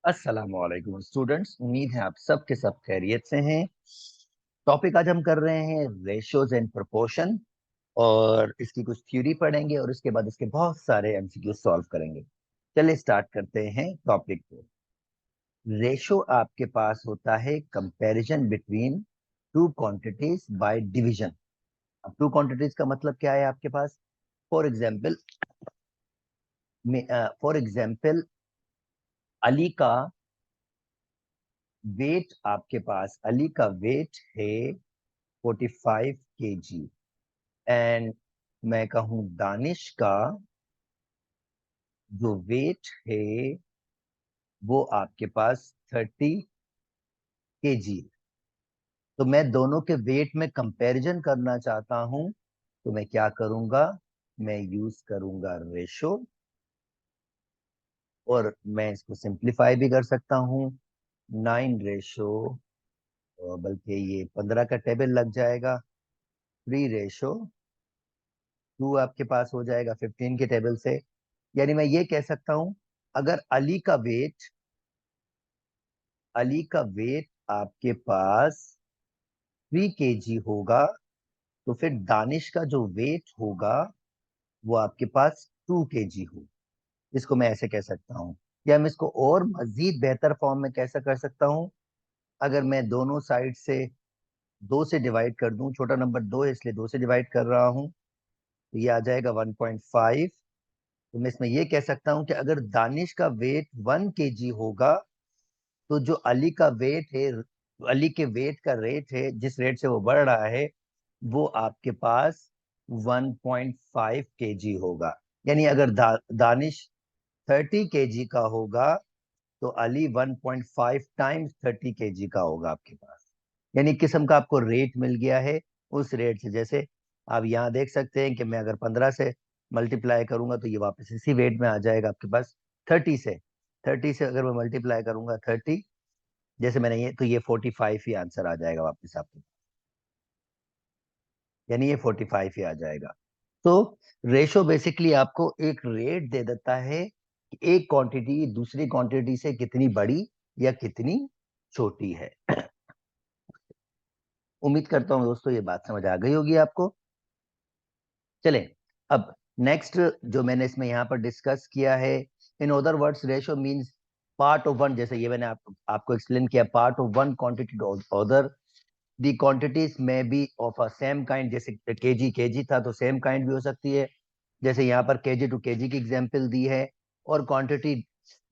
अस्सलामुअलैकुम स्टूडेंट्स, उम्मीद है आप सब के सब खैरियत से हैं। टॉपिक आज हम कर रहे हैं रेशियोज एंड प्रोपोर्शन, और इसकी कुछ थ्योरी पढ़ेंगे और उसके बाद इसके बहुत सारे एमसीक्यू सॉल्व करेंगे। चलिए स्टार्ट करते हैं टॉपिक को। रेशो आपके पास होता है comparison between two quantities by division. अब टू क्वांटिटीज का मतलब क्या है आपके पास? For example for example Ali का वेट, आपके पास अली का वेट है 45 kg, एंड मैं कहूँ दानिश का जो वेट है वो आपके पास 30 kg। तो मैं दोनों के वेट में कंपैरिजन करना चाहता हूं, तो मैं क्या करूंगा? मैं यूज करूंगा रेशो, और मैं इसको सिंप्लीफाई भी कर सकता हूँ। 9 रेशो, बल्कि ये 15 का टेबल लग जाएगा। 3 रेशो 2 आपके पास हो जाएगा 15 के टेबल से। यानी मैं ये कह सकता हूं, अगर अली का वेट आपके पास 3 kg होगा, तो फिर दानिश का जो वेट होगा वो आपके पास 2 kg हो। इसको मैं ऐसे कह सकता हूँ, या मैं इसको और मजीद बेहतर फॉर्म में कैसा कर सकता हूँ? अगर मैं दोनों साइड से 2 से डिवाइड कर दूं, छोटा नंबर 2 है इसलिए 2 से डिवाइड कर रहा हूं, तो ये आ जाएगा 1.5। तो मैं इसमें ये कह सकता हूं कि अगर दानिश का वेट 1 kg होगा, तो जो अली का वेट है, अली के वेट का रेट है, जिस रेट से वो बढ़ रहा है, वो आपके पास 1.5 kg होगा। यानी अगर दानिश 30 kg का होगा, तो अली 1.5 टाइम्स 30 kg का होगा आपके पास। यानी किस्म का आपको रेट मिल गया है। उस रेट से, जैसे आप यहाँ देख सकते हैं कि मैं अगर 15 से मल्टीप्लाई करूंगा तो ये वापस इसी वेट में आ जाएगा आपके पास। 30 से अगर मैं मल्टीप्लाई करूंगा 30, जैसे मैंने ये, तो ये 45 ही आंसर आ जाएगा वापस आपके। यानी ये 45 ही आ जाएगा। तो रेशो बेसिकली आपको एक रेट दे देता है कि एक क्वांटिटी दूसरी क्वांटिटी से कितनी बड़ी या कितनी छोटी है। उम्मीद करता हूँ दोस्तों ये बात समझ आ गई होगी आपको। चले, अब नेक्स्ट जो मैंने इसमें यहाँ पर डिस्कस किया है, in other words ratio means part of one. जैसे ये मैंने आपको एक्सप्लेन किया, part of one quantity to other. The quantities में be of a same kind, जैसे केजी केजी था तो सेम काइंड भी हो सकती है, जैसे यहाँ पर केजी टू केजी की एग्जांपल दी है। और क्वांटिटी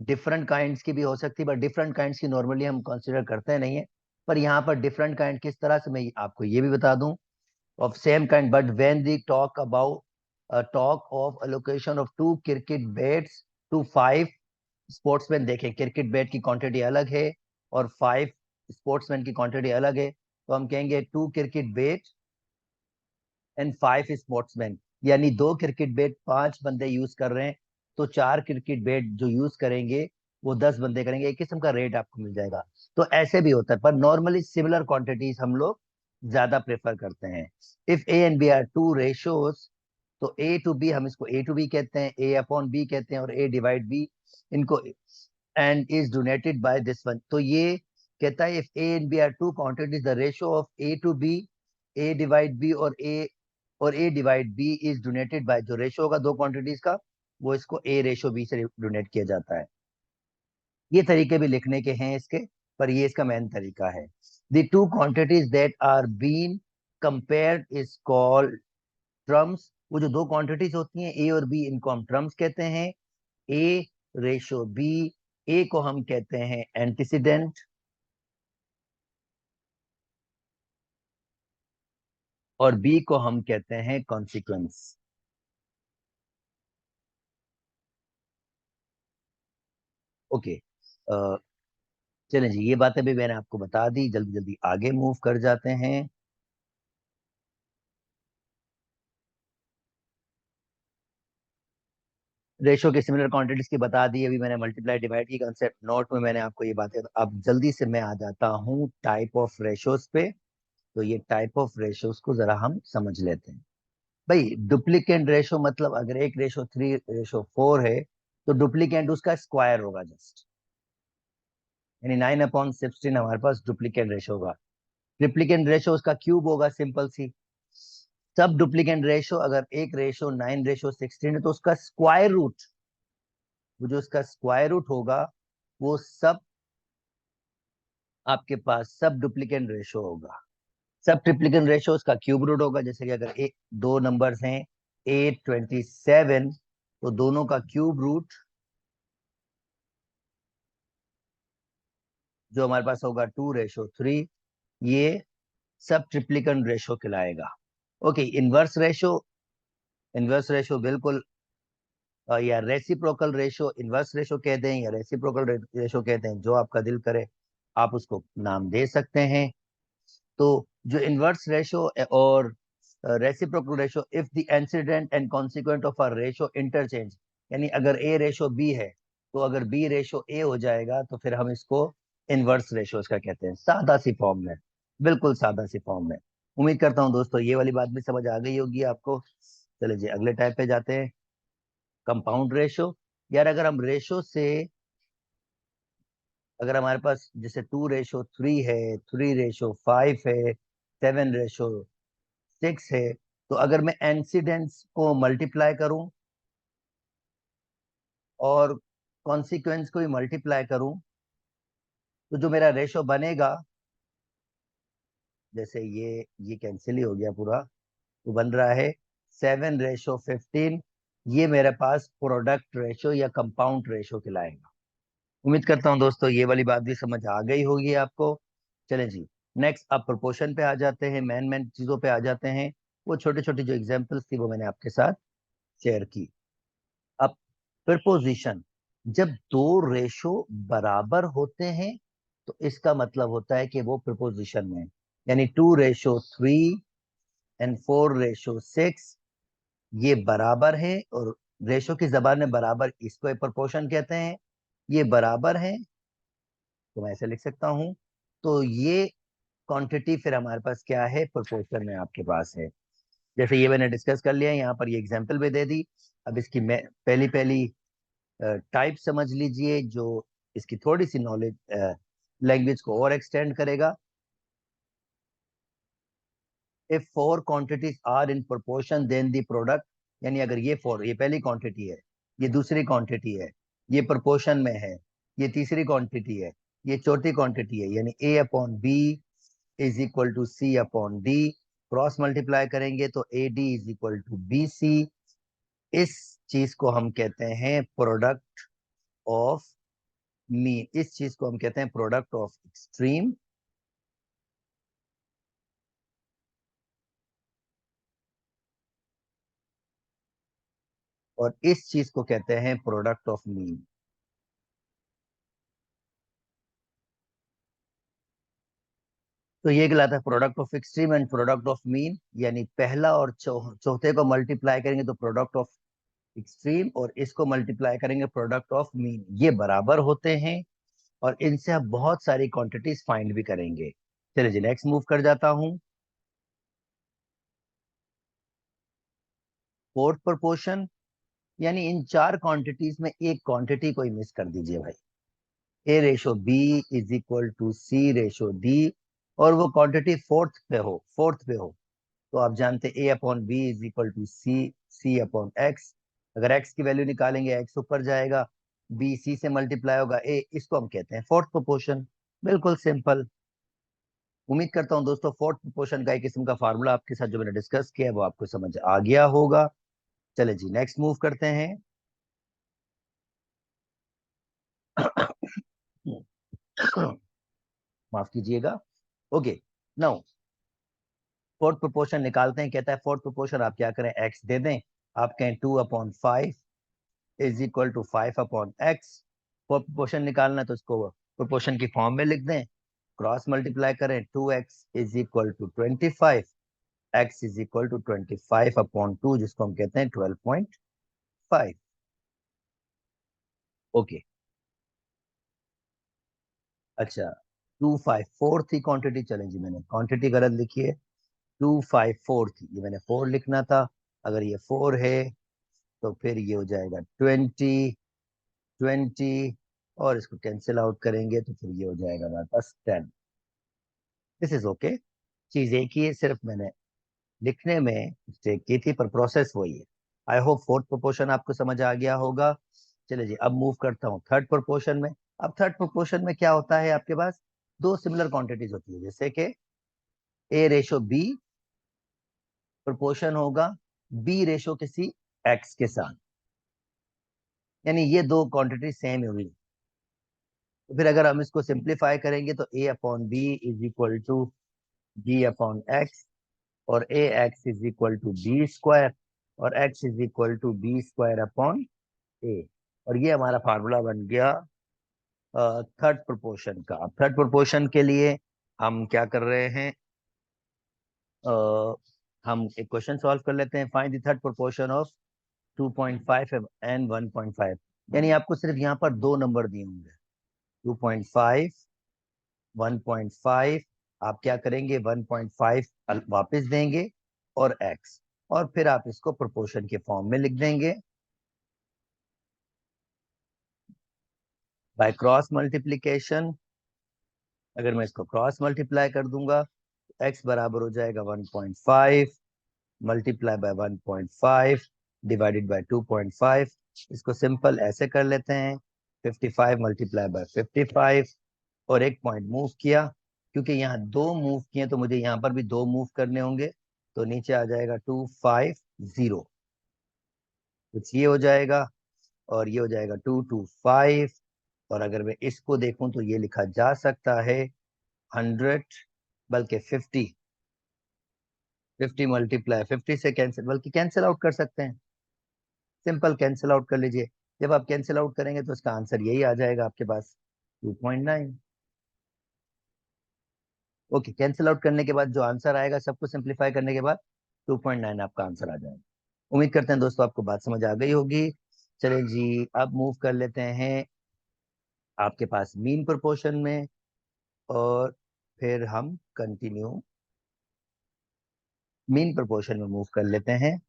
डिफरेंट काइंड्स की भी हो सकती है, बट डिफरेंट काइंड्स की नॉर्मली हम कंसिडर करते नहीं है। पर यहाँ पर डिफरेंट काइंड किस तरह से, मैं आपको ये भी बता दूं, of same kind, but when we talk about a talk of allocation of 2 cricket bats to 5 sportsman, देखें क्रिकेट बैट की क्वांटिटी अलग है और 5 स्पोर्ट्समैन की क्वांटिटी अलग है, तो हम कहेंगे 2 क्रिकेट बैट एंड 5 स्पोर्ट्समैन। यानी 2 क्रिकेट बैट 5 बंदे यूज कर रहे हैं, तो 4 क्रिकेट बैट जो यूज करेंगे वो 10 बंदे करेंगे। एक किस्म का रेट आपको मिल जाएगा। तो ऐसे भी होता है, पर नॉर्मली सिमिलर क्वांटिटीज हम लोग ज्यादा प्रेफर करते हैं। If A and B are two ratios, तो ए टू बी, हम इसको ए टू बी कहते हैं, ए अपॉन बी कहते हैं, और ए डिवाइड बी इनको, and is denoted by this one. तो ये कहता है if A and B are two quantities, the ratio of A to B, A divide B और A divide B is denoted by, जो ratio होगा दो क्वांटिटीज का, वो इसको ए रेशो बी से डोनेट किया जाता है। ये तरीके भी लिखने के हैं इसके, पर ये इसका मेन तरीका है। The two quantities that are been compared is called terms. वो जो दो क्वांटिटीज होती हैं ए और बी, इनको हम ट्रम्स कहते हैं। ए रेशो बी, ए को हम कहते हैं एंटीसीडेंट, और बी को हम कहते हैं कॉन्सिक्वेंस। ओके, चलें जी, ये बातें भी मैंने आपको बता दी। जल्दी जल्दी आगे मूव कर जाते हैं। रेशो के सिमिलर क्वांटिटीज की बता दी, अभी मैंने मल्टीप्लाई डिवाइड की कंसेप्ट नोट में मैंने आपको ये बातें। अब जल्दी से मैं आ जाता हूँ टाइप ऑफ रेशोज पे। तो ये टाइप ऑफ रेशोज को जरा हम समझ लेते हैं। भाई, डुप्लीकेट रेशो मतलब अगर एक रेशो 3 रेशो 4 है, तो डुप्लीकेट उसका स्क्वायर होगा जस्ट। यानी 9/16 हमारे पास डुप्लीकेट रेशो होगा। ट्रिप्लीकेट रेशो उसका क्यूब होगा, सिंपल सी। सब डुप्लीकेट रेशो, अगर एक रेशो 9/16 है तो उसका स्क्वायर रूट, वो जो उसका स्क्वायर रूट होगा वो सब आपके पास सब डुप्लीकेट रेशो होगा। सब ट्रिप्लीकेट रेशो उसका क्यूब रूट होगा। जैसे कि अगर दो नंबर्स हैं 827, तो दोनों का क्यूब रूट जो हमारे पास होगा 2/3, ये सब ट्रिप्लीकेट रेशो कहलाएगा। Okay, inverse ratio, inverse ratio बिल्कुल, या रेसिप्रोकल रेशो, इनवर्स रेशो कह दें या रेसिप्रोकल रेशो कहते हैं, जो आपका दिल करे आप उसको नाम दे सकते हैं। तो जो इनवर्स रेशो और reciprocal ratio, if the incident and consequent of a ratio interchange, यानी अगर ए रेशो बी है तो अगर बी रेशो ए हो जाएगा तो फिर हम इसको इनवर्स रेशो इसका कहते हैं। सादा सी फॉर्म में, बिल्कुल सादा सी फॉर्म में। उम्मीद करता हूं दोस्तों ये वाली बात भी समझ आ गई होगी आपको। चलिए जी अगले टाइप पे जाते हैं, कंपाउंड रेशो। यार अगर हम रेशो से, अगर हमारे पास जैसे 2/3 है, 3/5 है, 7/6 है, तो अगर मैं इंसिडेंट्स को मल्टीप्लाई करूं और कॉन्सिक्वेंस को भी मल्टीप्लाई करूं, तो जो मेरा रेशो बनेगा, जैसे ये कैंसिल ही हो गया पूरा, तो बन रहा है 7/15। ये मेरे पास प्रोडक्ट रेशो या कंपाउंड रेशो कहलाएगा। उम्मीद करता हूं दोस्तों ये वाली बात भी समझ आ गई होगी आपको। चलें जी, नेक्स्ट अब प्रोपोर्शन पे आ जाते हैं, मेन मेन चीजों पे आ जाते हैं। वो छोटे छोटे जो एग्जांपल्स थी वो मैंने आपके साथ शेयर की। अब प्रीपोजिशन, जब दो रेशो बराबर होते हैं तो इसका मतलब होता है कि वो प्रीपोजिशन में है। यानी 2/3 एंड 4/6 ये बराबर है, और रेशो की जबान में बराबर इसको प्रोपोर्शन कहते हैं। ये बराबर है तो मैं ऐसे लिख सकता हूं। तो ये क्वांटिटी फिर हमारे पास क्या है, प्रोपोर्शन में आपके पास है। जैसे ये मैंने डिस्कस कर लिया, यहाँ पर ये एग्जांपल भी दे दी। अब इसकी पहली पहली टाइप समझ लीजिए, जो इसकी थोड़ी सी नॉलेज लैंग्वेज को और एक्सटेंड करेगा। If four quantities are in proportion then the product, यानी अगर ये फोर, ये पहली क्वांटिटी है, ये दूसरी क्वांटिटी है, ये प्रोपोर्शन में है, ये तीसरी क्वांटिटी है, ये चौथी क्वांटिटी है, यानी A upon B is equal to C upon D. Cross multiply करेंगे तो A D is equal to B C. इस चीज को हम कहते हैं प्रोडक्ट ऑफ मीन, इस चीज को हम कहते हैं प्रोडक्ट ऑफ एक्सट्रीम, और इस चीज को कहते हैं प्रोडक्ट ऑफ मीन। तो ये कहलाता है product of extreme and product of mean. यानी पहला और चौथे को मल्टीप्लाई करेंगे तो प्रोडक्ट ऑफ एक्सट्रीम, और इसको मल्टीप्लाई करेंगे प्रोडक्ट ऑफ मीन, ये बराबर होते हैं। और इनसे आप बहुत सारी क्वांटिटीज फाइंड भी करेंगे। चलिए जी नेक्स्ट मूव कर जाता हूं, फोर्थ प्रोपोर्शन। यानी इन चार क्वांटिटीज में एक क्वांटिटी को ही मिस कर दीजिए भाई। A/B is equal to C/D, और वो क्वांटिटी फोर्थ पे हो, तो आप जानते हैं A/B is equal to C/X। अगर X की वैल्यू निकालेंगे X ऊपर जाएगा, B C से मल्टीप्लाई होगा A, इसको हम कहते हैं फोर्थ प्रोपोर्शन। बिल्कुल सिंपल। उम्मीद करता हूं दोस्तों फोर्थ प्रोपोर्शन का एक किस्म का फार्मूला आपके साथ जो मैंने डिस्कस किया है वो आपको समझ आ गया होगा। चले जी नेक्स्ट मूव करते हैं। माफ कीजिएगा। ओके, नाउ फोर्थ प्रोपोर्शन निकालते हैं। कहता है फोर्थ प्रोपोर्शन आप क्या करें, एक्स दे दें, आप कहें 2/5 is equal to 5/x। Fourth proportion निकालना है तो इसको प्रोपोर्शन की फॉर्म में लिख दें, क्रॉस मल्टीप्लाई करें, 2x is equal to 25, x is equal to 25/2, जिसको हम कहते हैं 12.5। ओके, अच्छा 254 थी क्वांटिटी, चलें जी मैंने क्वांटिटी गलत लिखी है, 254 थी, ये मैंने 4 लिखना था। अगर ये 4 है तो फिर ये हो जाएगा 20, 20, और इसको कैंसिल आउट करेंगे तो फिर ये हो जाएगा हमारे पास 10। This is okay. चीज एक ही है, सिर्फ मैंने लिखने में मिस्टेक की थी, पर प्रोसेस वही है। आई होप फोर्थ प्रोपोर्शन आपको समझ आ गया होगा। चलिए जी, अब मूव करता हूँ थर्ड प्रोपोर्शन में। अब थर्ड प्रोपोर्शन में क्या होता है, आपके पास दो सिमिलर क्वांटिटीज होती है, जैसे कि ए रेशो बी प्रोपोर्शन होगा बी रेशो किसी एक्स के साथ, यानी ये दो क्वांटिटी सेम होगी। तो फिर अगर हम इसको सिंप्लीफाई करेंगे तो A upon B is equal to B upon X, और A X is equal to B square, और X is equal to B square upon A. और ये हमारा फार्मूला बन गया थर्ड प्रोपोर्शन का। अब थर्ड प्रोपोर्शन के लिए हम क्या कर रहे हैं, हम एक क्वेश्चन सॉल्व कर लेते हैं। Find the third proportion of 2.5 and 1.5। यानी आपको सिर्फ यहाँ पर दो नंबर दिए होंगे, 2.5 1.5। आप क्या करेंगे, 1.5 वापस देंगे और x, और फिर आप इसको प्रोपोर्शन के फॉर्म में लिख देंगे बाय क्रॉस मल्टीप्लीकेशन। अगर मैं इसको क्रॉस मल्टीप्लाई कर दूंगा तो x बराबर हो जाएगा 1.5 मल्टीप्लाई बाय 1.5 डिवाइडेड बाय 2.5। इसको सिंपल ऐसे कर लेते हैं, 55 मल्टीप्लाई बाय 55, और एक पॉइंट मूव किया, क्योंकि यहाँ दो मूव किए तो मुझे यहाँ पर भी दो मूव करने होंगे, तो नीचे आ जाएगा 250, कुछ ये हो जाएगा, और ये हो जाएगा 225। और अगर मैं इसको देखूं तो ये लिखा जा सकता है 100, बल्कि 50। 50 मल्टीप्लाई 50 से कैंसिल, बल्कि कैंसिल आउट कर सकते हैं, सिंपल कैंसिल आउट कर लीजिए। जब आप कैंसिल आउट करेंगे तो इसका आंसर यही आ जाएगा आपके पास, 2.9। ओके, कैंसिल आउट करने के बाद जो आंसर आएगा, सबको सिंप्लीफाई करने के बाद 2.9 आपका आंसर आ जाएगा। उम्मीद करते हैं दोस्तों आपको बात समझ आ गई होगी। चलिए जी, अब मूव कर लेते हैं आपके पास मीन प्रोपोर्शन में, और फिर हम कंटिन्यू मीन प्रोपोर्शन में मूव कर लेते हैं।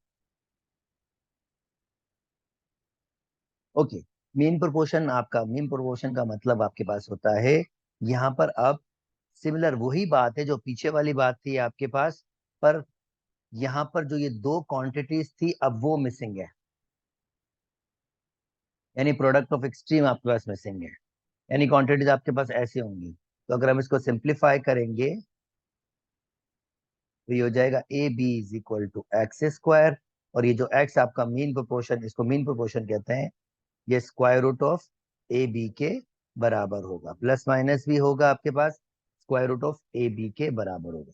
ओके, मीन प्रोपोर्शन, आपका मीन प्रोपोर्शन का मतलब आपके पास होता है, यहाँ पर अब सिमिलर वही बात है जो पीछे वाली बात थी आपके पास, पर यहाँ पर जो ये दो क्वांटिटीज थी अब वो मिसिंग है, यानी प्रोडक्ट ऑफ एक्सट्रीम आपके पास मिसिंग है, यानी क्वांटिटीज आपके पास ऐसे होंगी। तो अगर हम इसको सिंप्लीफाई करेंगे तो ये हो जाएगा A B is equal to X square, और ये जो एक्स आपका मीन प्रोपोर्शन, इसको मीन प्रोपोर्शन कहते हैं, ये square root of A B के बराबर होगा, प्लस माइनस भी होगा आपके पास, square root of A B के बराबर होगा।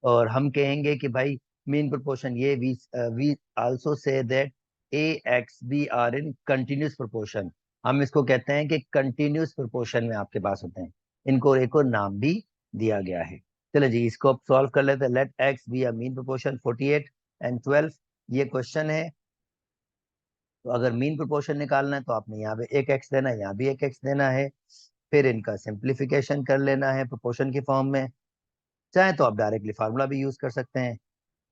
और हम कहेंगे कि भाई मीन प्रोपोर्शन, ये we also say that A X B are in continuous proportion. हम इसको कहते हैं कि कंटिन्यूस प्रोपोर्शन में आपके पास होते हैं, इनको एक और नाम भी दिया गया है। चलो जी, इसको अब सॉल्व कर लेते हैं। Let x be a mean proportion 48 and 12, ये क्वेश्चन है। तो अगर मीन प्रोपोर्शन निकालना है तो आपने यहाँ पे एक एक्स देना है, यहाँ भी एक एक्स देना है, फिर इनका सिंप्लीफिकेशन कर लेना है प्रोपोर्शन के फॉर्म में। चाहे तो आप डायरेक्टली फार्मूला भी यूज कर सकते हैं,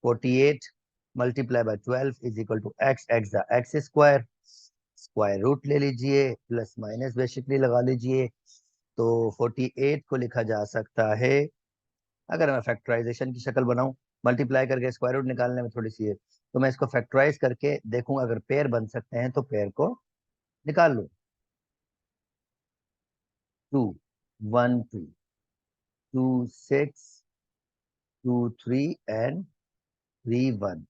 48 multiply by 12 is equal to x, x x square, square root ले लीजिए, प्लस माइनस बेसिकली लगा लीजिए। तो 48 को लिखा जा सकता है, अगर मैं फैक्टराइजेशन की शक्ल बनाऊं, मल्टीप्लाई करके स्क्वायर रूट निकालने में थोड़ी सी है, तो मैं इसको फैक्टराइज करके देखूंगा, अगर पेयर बन सकते हैं तो पेयर को निकाल लो। 2 1 2 2 6 2 3 एंड 3 1,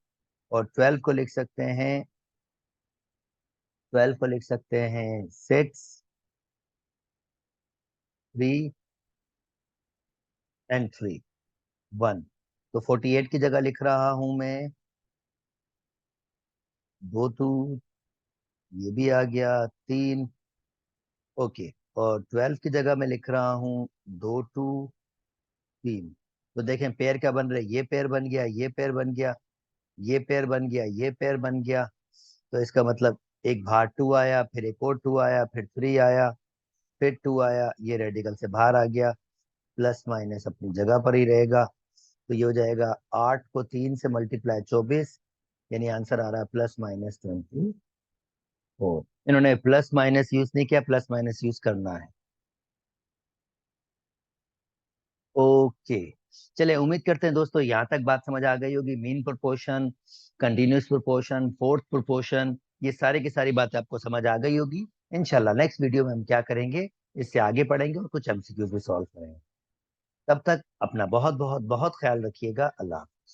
और 12 को लिख सकते हैं, 12 को लिख सकते हैं 6 3 एंड 3 1। तो 48 की जगह लिख रहा हूं मैं 2 2, ये भी आ गया 3। ओके, और 12 की जगह मैं लिख रहा हूँ 2 2 3। तो देखें पेयर क्या बन रहा है, ये पेयर बन गया, ये पेयर बन गया, ये पेयर बन गया, ये पेयर बन गया। तो इसका मतलब एक बाहर 2 आया, फिर एक और 2 आया, फिर 3 आया, फिर 2 आया, ये रेडिकल से बाहर आ गया, प्लस माइनस अपनी जगह पर ही रहेगा। तो ये हो जाएगा 8 को 3 से मल्टीप्लाई 24, यानी आंसर आ रहा है प्लस माइनस 20। फोर। इन्होंने प्लस माइनस यूज नहीं किया, प्लस माइनस यूज करना है। ओके। चलिए, उम्मीद करते हैं दोस्तों यहाँ तक बात समझ आ गई होगी। Mean proportion, continuous proportion, fourth proportion, ये सारी की सारी बातें आपको समझ आ गई होगी। इंशाल्लाह नेक्स्ट वीडियो में हम क्या करेंगे, इससे आगे पढ़ेंगे और कुछ एमसीक्यूज भी सॉल्व करेंगे। तब तक अपना बहुत बहुत बहुत ख्याल रखिएगा। अल्लाह हाफ़िज़।